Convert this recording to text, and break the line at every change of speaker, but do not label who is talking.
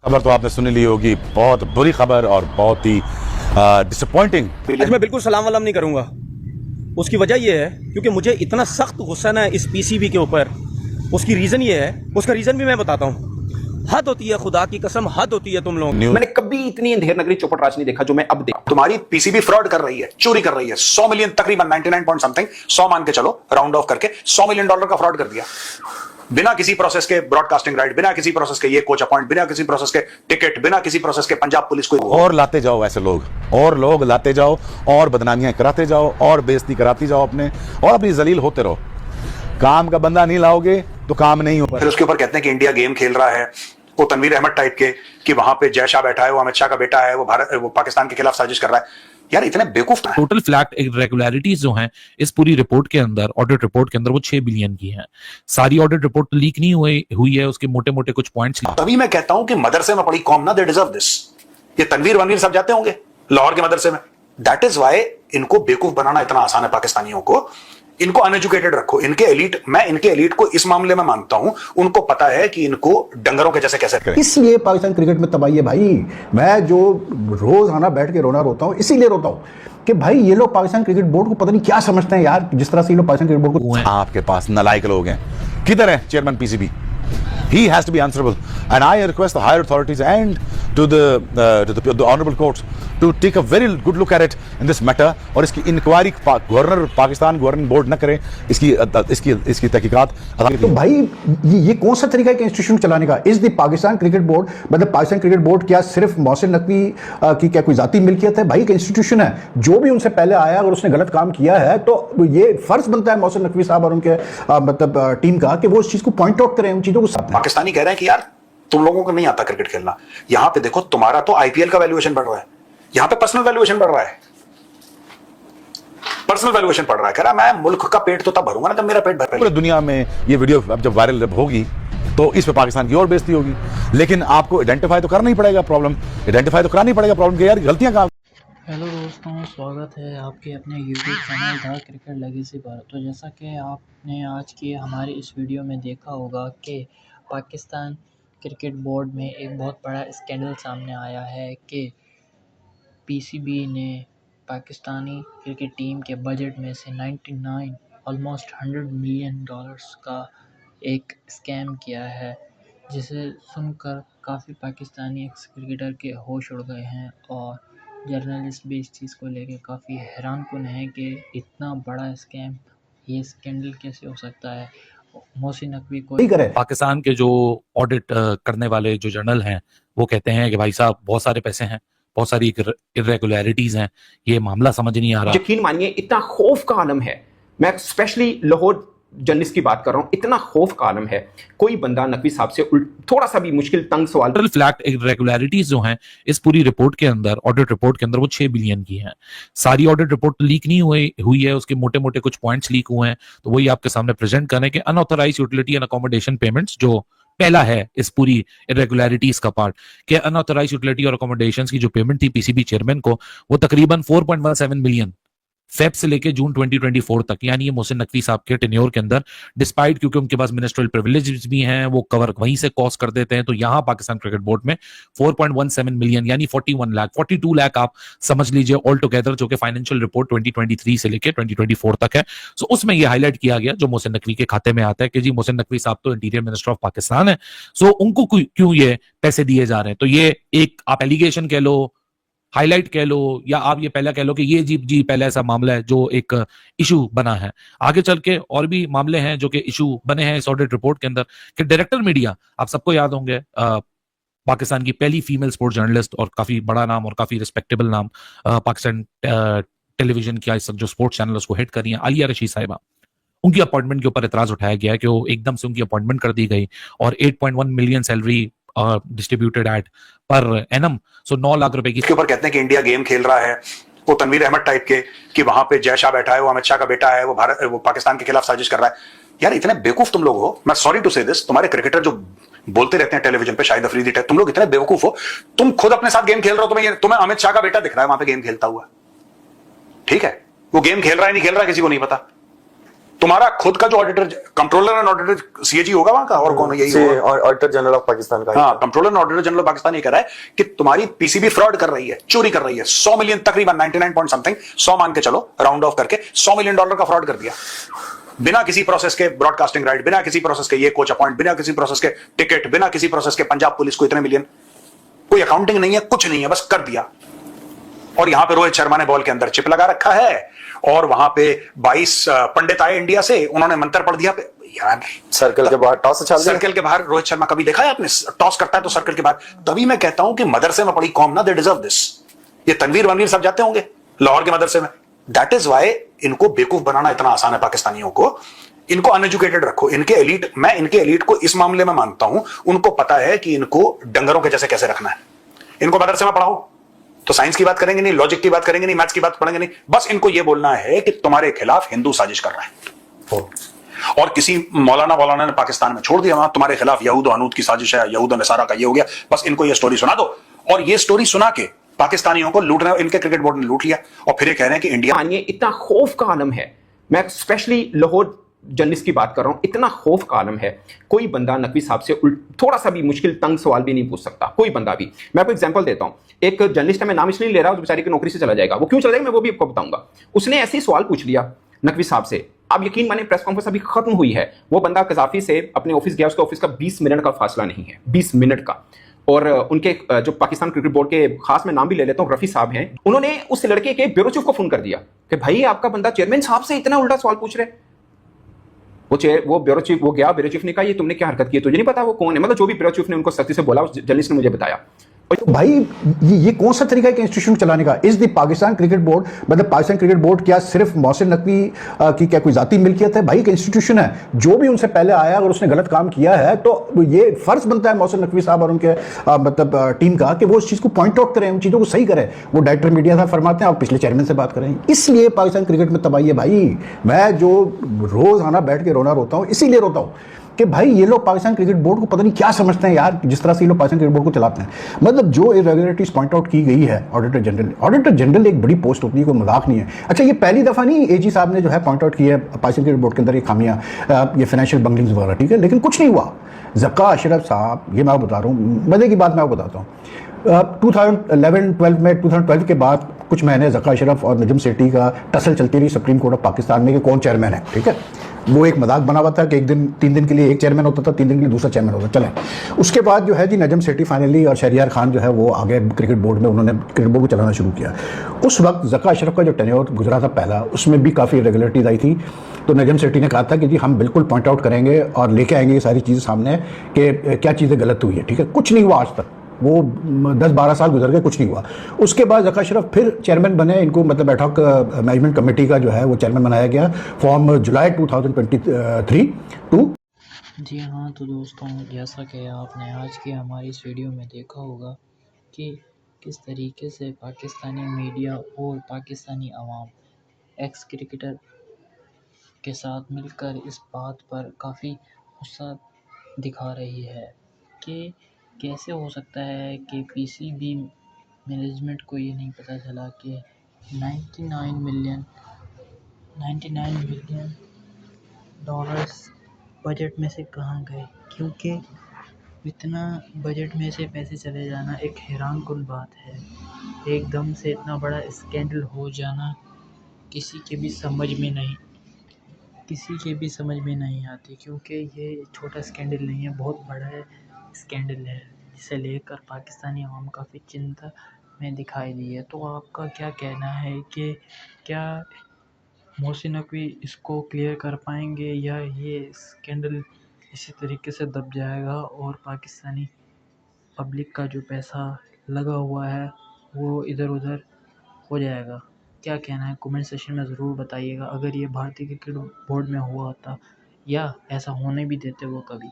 खबर तो आपने सुनी ली होगी, बहुत बुरी खबर और बहुत ही डिसअपॉइंटिंग।
आज मैं बिल्कुल सलाम वलाम नहीं करूंगा। उसकी वजह यह है क्योंकि मुझे इतना सख्त गुस्सा है इस पीसीबी के ऊपर। उसकी रीजन ये है, उसका रीजन भी मैं बताता हूँ। हद होती है, खुदा की कसम हद होती है तुम लोग।
मैंने कभी इतनी अंधेर नगरी चौपट राज नहीं देखा जो मैं अब देख। तुम्हारी पीसीबी फ्रॉड कर रही है, चोरी कर रही है। 100 मिलियन तकरीबन 99 पॉइंट समथिंग, 100 मान के चलो राउंड ऑफ करके, $100 मिलियन का फ्रॉड कर दिया बिना किसी प्रोसेस के। ब्रॉडकास्टिंग राइट, बिना किसी प्रोसेस के ये कोच अपॉइंट, बिना किसी प्रोसेस के टिकट, बिना किसी प्रोसेस के पंजाब पुलिस को।
और लाते जाओ ऐसे लोग, और लोग लाते जाओ, और बदनामियां कराते जाओ, और बेइज्जती कराती जाओ अपने, और अपनी जलील होते रहो। काम का बंदा नहीं लाओगे तो काम नहीं होगा।
फिर उसके ऊपर कहते हैं कि इंडिया गेम खेल रहा है, वो तनवीर अहमद टाइप के, कि वहां पे जय शाह बैठा है, वो अमित शाह का बेटा है, वो पाकिस्तान के खिलाफ साजिश कर रहा है। यार इतने बेवकूफ।
टोटल फ्लैट इरेगुलरिटीज जो हैं इस पूरी रिपोर्ट के अंदर, ऑडिट रिपोर्ट के अंदर, वो 6 बिलियन की हैं। सारी ऑडिट रिपोर्ट लीक नहीं हुई है, उसके मोटे मोटे कुछ पॉइंट्स।
तभी मैं कहता हूं कि मदरसे में पड़ी कौम ना, दे डिजर्व दिस। ये तनवीर वनवीर सब जाते होंगे लाहौर के मदरसे में। दैट इज वाई इनको बेवकूफ बनाना इतना आसान है पाकिस्तानियों को। इनको अनएजुकेटेड रखो। इनके एलीट, मैं इनके एलीट को इस मामले में मानता हूं, उनको पता है कि इनको डंगरों के जैसे कैसे करें।
इसलिए पाकिस्तान क्रिकेट में तबाही है भाई। मैं जो रोज आना बैठ के रोना रोता हूं, इसीलिए रोता हूं कि भाई ये लोग पाकिस्तान क्रिकेट बोर्ड को पता नहीं क्या समझते हैं यार, जिस तरह से ये लोग पाकिस्तान क्रिकेट बोर्ड को।
आपके पास नालायक लोग हैं। किधर है chairman PCB? He has to be answerable, and I request the higher authorities and to the honorable courts to take a very good look at it in this matter, और इसकी inquiry governor, Pakistan governing board न करे इसकी तहकीकात।
तो भाई ये कौन सा तरीका है इंस्टीट्यूशन चलाने का? Is the Pakistan cricket board, मतलब पाकिस्तान क्रिकेट बोर्ड क्या सिर्फ मोहसिन नकवी की क्या कोई जाती मिल्कियत है? भाई एक इंस्टीट्यूशन है, जो भी उनसे पहले आया अगर उसने गलत काम किया है तो ये फर्ज बनता है मोहसिन नकवी साहब और उनके मतलब टीम का कि वो उस चीज को पॉइंट आउट करें, उन चीजों को साथ।
पाकिस्तानी कह रहे हैं कि यार तुम लोगों को नहीं आता क्रिकेट खेलना। यहां पे देखो, तुम्हारा तो आईपीएल का वैल्यूएशन बढ़ रहा है, यहां पे पर्सनल वैल्यूएशन बढ़ रहा है। पर्सनल वैल्यूएशन बढ़ रहा है। कह रहा मैं मुल्क का पेट तो तब भरूंगा ना जब मेरा पेट भर।
पूरी दुनिया में ये वीडियो अब जब वायरल होगी तो इस पे पाकिस्तान की और बेइज्जती होगी। लेकिन आपको आइडेंटिफाई तो करना ही पड़ेगा प्रॉब्लम, आइडेंटिफाई तो करानी ही पड़ेगा प्रॉब्लम कि यार गलतियां कहां।
हेलो दोस्तों, स्वागत है आपके अपने YouTube channel the cricket legacy पर। तो जैसा कि आपने आज की हमारी इस वीडियो में देखा होगा कि पाकिस्तान क्रिकेट बोर्ड में एक बहुत बड़ा स्कैंडल सामने आया है कि पीसीबी ने पाकिस्तानी क्रिकेट टीम के बजट में से 99 ऑलमोस्ट $100 मिलियन का एक स्कैम किया है, जिसे सुनकर काफ़ी पाकिस्तानी एक्स क्रिकेटर के होश उड़ गए हैं और जर्नलिस्ट भी इस चीज़ को लेके काफ़ी हैरानकुन है कि इतना बड़ा स्कैम, ये स्कैंडल कैसे हो सकता है। मोहसिन नकवी को
पाकिस्तान के जो ऑडिट करने वाले जो जर्नल हैं वो कहते हैं कि भाई साहब बहुत सारे पैसे हैं, बहुत सारी इरेगुलरिटीज हैं, ये मामला समझ नहीं आ रहा।
यकीन मानिए इतना खौफ का आलम है। मैं स्पेशली लाहौर जर्नलिस्ट की बात कर रहा हूं, इतना खौफ का आलम है। कोई बंदा नकवी साहब से थोड़ा सा भी मुश्किल तंग सवाल।
टोटल फ्लैट इरेगुलरिटीज जो हैं इस पूरी रिपोर्ट के अंदर, ऑडिट रिपोर्ट के अंदर, वो 6 बिलियन की हैं। सारी ऑडिट रिपोर्ट लीक नहीं हुई है, उसके मोटे मोटे कुछ पॉइंट्स लीक हुए हैं, तो वही आपके सामने प्रेजेंट करें कि unauthorised utility and accommodation payments, जो पहला है इस पूरी इरेगुलरिटीज का पार्ट, कि अनऑथराइज्ड यूटिलिटी और अकोमोडेशंस की जो पेमेंट थी पीसीबी चेयरमैन को, वो तकरीबन 4.17 मिलियन फेब से लेके जून 2024 तक, यानी ये मोहसिन नकवी साहब के टेन्योर के अंदर, डिस्पाइट क्योंकि उनके पास मिनिस्ट्रियल प्रिविलेजेस भी हैं, वो कवर वहीं से कॉस्ट कर देते हैं, तो यहां पाकिस्तान क्रिकेट बोर्ड में 4.17 मिलियन यानी 42 लाख आप समझ लीजिए ऑल टुगेदर, जो कि फाइनेंशियल रिपोर्ट 2023 से लेके 2024 तक है। सो उसमें यह हाईलाइट किया गया, जो मोहसिन नकवी के खाते में आता है, कि जी मोहसिन नकवी साहब तो इंटीरियर मिनिस्टर ऑफ पाकिस्तान है, सो उनको क्यों ये पैसे दिए जा रहे हैं। तो ये एक आप एलिगेशन कह लो, हाईलाइट कह लो, या आप ये पहला कह लो कि ये जी पहला ऐसा मामला है जो एक इशू बना है। आगे चल के और भी मामले हैं जो कि इशू बने हैं इस ऑडिट रिपोर्ट के अंदर, कि डायरेक्टर मीडिया, आप सबको याद होंगे, पाकिस्तान की पहली फीमेल स्पोर्ट्स जर्नलिस्ट और काफी बड़ा नाम और काफी रिस्पेक्टेबल नाम, पाकिस्तान टेलीविजन की आज तक जो स्पोर्ट्स चैनल उसको हेड कर रही हैं, आलिया रशीद साहिबा, उनकी अपॉइंटमेंट के ऊपर एतराज उठाया गया है कि वो एकदम से उनकी अपॉइंटमेंट कर दी गई और 8.1 million salary distributed at per annum, so 9 lakh रुपए की।
इसके ऊपर कहते हैं कि इंडिया गेम खेल रहा है, वो तनवीर अहमद टाइप के, कि वहां पे जय शाह बैठा है, वो अमित शाह का बेटा है, वो पाकिस्तान के खिलाफ साजिश कर रहा है। यार इतने बेवकूफ तुम लोग हो। मैं सॉरी टू से दिस, तुम्हारे क्रिकेटर जो बोलते रहते हैं टेलीविजन पे, शाहिद अफरीदी टाइप, तुम लोग इतने बेवकूफ हो। तुम खुद अपने साथ गेम खेल रहे हो, तुम्हें अमित शाह का बेटा दिख रहा है वहां पे गेम खेलता हुआ। ठीक है, वो गेम खेल रहा है नहीं खेल रहा है किसी को नहीं पता। तुम्हारा खुद का जो auditor, controller and auditor CAG होगा वहां का, और कौन है? यही होगा,
ऑडिटर जनरल ऑफ पाकिस्तान का।
हाँ, controller and auditor general of Pakistan ये कह रहा है कि तुम्हारी पीसीबी फ्रॉड कर रही है, चोरी कर रही है। 100 मिलियन, तकरीबन 99 पॉइंट समथिंग, 100 मान के चलो राउंड ऑफ करके, $100 मिलियन का फ्रॉड कर दिया बिना किसी प्रोसेस के। ब्रॉडकास्टिंग राइट, बिना किसी प्रोसेस के ये कोच अपॉइंट, बिना किसी प्रोसेस के टिकट, बिना किसी प्रोसेस के पंजाब पुलिस को इतने मिलियन, कोई अकाउंटिंग नहीं है, कुछ नहीं है, बस कर दिया। और यहां पे रोहित शर्मा ने बॉल के अंदर चिप लगा रखा है, और वहां पे 22 पंडित आए इंडिया से, उन्होंने मंत्र पढ़ दिया यार।
सर्कल के बाहर टॉस उछाल दिया।
सर्कल के बाहर रोहित शर्मा कभी देखा है आपने? टॉस करता है तो सर्कल के बाहर। तभी मैं कहता हूं कि मदरसे में पड़ी कौम ना, दे डिजर्व दिस। ये तनवीर वनवीर सब जाते होंगे लाहौर के मदरसे में। दैट इज वाई इनको बेवकूफ बनाना इतना आसान है पाकिस्तानियों को। इनको अनएजुकेटेड रखो। इनके एलीट, मैं इनके एलीट को इस मामले में मानता हूं, उनको पता है कि इनको डंगरों के जैसे कैसे रखना है। इनको मदरसे में पढ़ाओ तो साइंस की बात करेंगे नहीं, लॉजिक की बात करेंगे नहीं, मैथ्स की बात पढ़ेंगे नहीं, बस इनको यह बोलना है कि तुम्हारे खिलाफ हिंदू साजिश कर रहा है। और किसी मौलाना ने पाकिस्तान में छोड़ दिया, वहां तुम्हारे खिलाफ यहूद अनूद की साजिश है, यहूद नसारा का ये हो गया। बस इनको ये स्टोरी सुना दो, और ये स्टोरी सुना के पाकिस्तानियों को लूट रहे हो। इनके क्रिकेट बोर्ड ने लूट लिया, और फिर ये कह रहे हैं कि इंडिया।
ये इतना खौफ का आलम है। मैं स्पेशली लाहौर जर्नलिस्ट की बात कर रहा हूं। इतना खौफ का आलम है, कोई बंदा नकवी साहब से थोड़ा सा भी मुश्किल तंग सवाल भी नहीं पूछ सकता, कोई बंदा भी। मैं आपको एग्जांपल देता हूं। एक जर्नलिस्ट है, मैं नाम इसलिए ले रहा हूं, बेचारी की नौकरी से चला जाएगा। वो क्यों चला जाएगा मैं वो भी आपको बताऊंगा। उसने ऐसे ही सवाल पूछ लिया नकवी साहब से। आप यकीन माने, प्रेस कॉन्फ्रेंस अभी खत्म हुई है, वो बंदा कजाफी से अपने ऑफिस गया, उसके ऑफिस का 20 मिनट का फासला नहीं है, 20 मिनट का। और उनके जो पाकिस्तान क्रिकेट बोर्ड के खास मैं नाम भी ले लेता हूं, रफी साहब हैं, उन्होंने उस लड़के के ब्यूरो चीफ को फोन कर दिया कि भाई आपका बंदा चेयरमैन साहब से इतना उल्टा सवाल पूछ रहे। वो ब्यूरो चीफ, वो गया, ब्यूरो चीफ ने कहा ये तुमने क्या हरकत की, तुझे नहीं पता वो कौन है? मतलब जो भी ब्यूरो चीफ ने उनको सख्ती से बोला, उस जर्नलिस्ट ने मुझे बताया।
भाई ये कौन सा तरीका है इंस्टीट्यूशन चलाने का? Is the Pakistan cricket board, मतलब पाकिस्तान क्रिकेट बोर्ड क्या सिर्फ मोहसिन नकवी की क्या कोई जाती मिल्कियत है? भाई एक इंस्टीट्यूशन है, जो भी उनसे पहले आया अगर उसने गलत काम किया है तो ये फर्ज बनता है मोहसिन नकवी साहब और उनके मतलब टीम का कि वो उस चीज़ को पॉइंट आउट करें, उन चीज़ों को सही करें। वो डायरेक्टर मीडिया साहब फरमाते हैं, आप पिछले चेयरमैन से बात करें। इसलिए पाकिस्तान क्रिकेट में तबाही है भाई। मैं जो रोज आना बैठ के रोना रोता हूँ, इसीलिए रोता हूँ कि भाई ये लोग पाकिस्तान क्रिकेट बोर्ड को पता नहीं क्या समझते हैं यार, जिस तरह से ये लोग पाकिस्तान क्रिकेट बोर्ड को चलाते हैं। मतलब जो इरेगुलरिटीज पॉइंट आउट की गई है ऑडिटर जनरल एक बड़ी पोस्ट होती है, कोई मजाक नहीं है। अच्छा, ये पहली दफ़ा नहीं एजी साहब ने जो है पॉइंट आउट की है पाकिस्तान क्रिकेट बोर्ड के अंदर ये खामियां, ये फाइनेंशियल बंगलिंग्स वगैरह, ठीक है, लेकिन कुछ नहीं हुआ। ज़का अशरफ साहब, ये मैं बता रहा हूँ, मज़े की बात मैं आपको बताता हूँ। 2011-12 में 2012 के बाद कुछ महीने ज़का अशरफ और नजम सेठी का टसल चलती रही सुप्रीम कोर्ट ऑफ पाकिस्तान में कि कौन चेयरमैन है, ठीक है। वो एक मजाक बना हुआ था कि एक दिन 3 दिन के लिए एक चेयरमैन होता था, 3 दिन के लिए दूसरा चेयरमैन होता। चलें, उसके बाद जो है जी नजम सेठी फाइनली और शहरियार खान जो है वो आ गए क्रिकेट बोर्ड में, उन्होंने क्रिकेट बोर्ड को चलाना शुरू किया। उस वक्त ज़का अशरफ का जो टेन्योर गुजरा था पहला, उसमें भी काफ़ी इरेगुलरिटीज आई थी। तो नजम सेठी ने कहा था कि जी हम बिल्कुल पॉइंट आउट करेंगे और लेके आएंगे ये सारी चीज़ें सामने कि क्या चीज़ें गलत हुई है, ठीक है। कुछ नहीं हुआ आज तक, वो 10-12 साल गुजर गए, कुछ नहीं हुआ। उसके बाद ज़का अशरफ फिर चेयरमैन बने, इनको मतलब एडहॉक मैनेजमेंट कमेटी का जो है वो चेयरमैन बनाया गया फॉर्म जुलाई 2023 टू।
जी हाँ, तो दोस्तों जैसा कि आपने आज की हमारी इस वीडियो में देखा होगा कि किस तरीके से पाकिस्तानी मीडिया और पाकिस्तानी अवाम एक्स क्रिकेटर के साथ मिलकर इस बात पर काफ़ी गुस्सा दिखा रही है कि कैसे हो सकता है कि पीसीबी मैनेजमेंट को ये नहीं पता चला कि 99 मिलियन डॉलर्स बजट में से कहाँ गए, क्योंकि इतना बजट में से पैसे चले जाना एक हैरान कुन बात है। एकदम से इतना बड़ा स्कैंडल हो जाना किसी के भी समझ में नहीं आती, क्योंकि ये छोटा स्कैंडल नहीं है, बहुत बड़ा स्कैंडल है, जिसे लेकर पाकिस्तानी आवाम काफ़ी चिंता में दिखाई दी है। तो आपका क्या कहना है कि क्या मोहसिन नकवी इसको क्लियर कर पाएंगे या ये स्कैंडल इसी तरीके से दब जाएगा और पाकिस्तानी पब्लिक का जो पैसा लगा हुआ है वो इधर उधर हो जाएगा? क्या कहना है कमेंट सेक्शन में ज़रूर बताइएगा। अगर ये भारतीय क्रिकेट बोर्ड में हुआ होता या ऐसा होने भी देते वो कभी।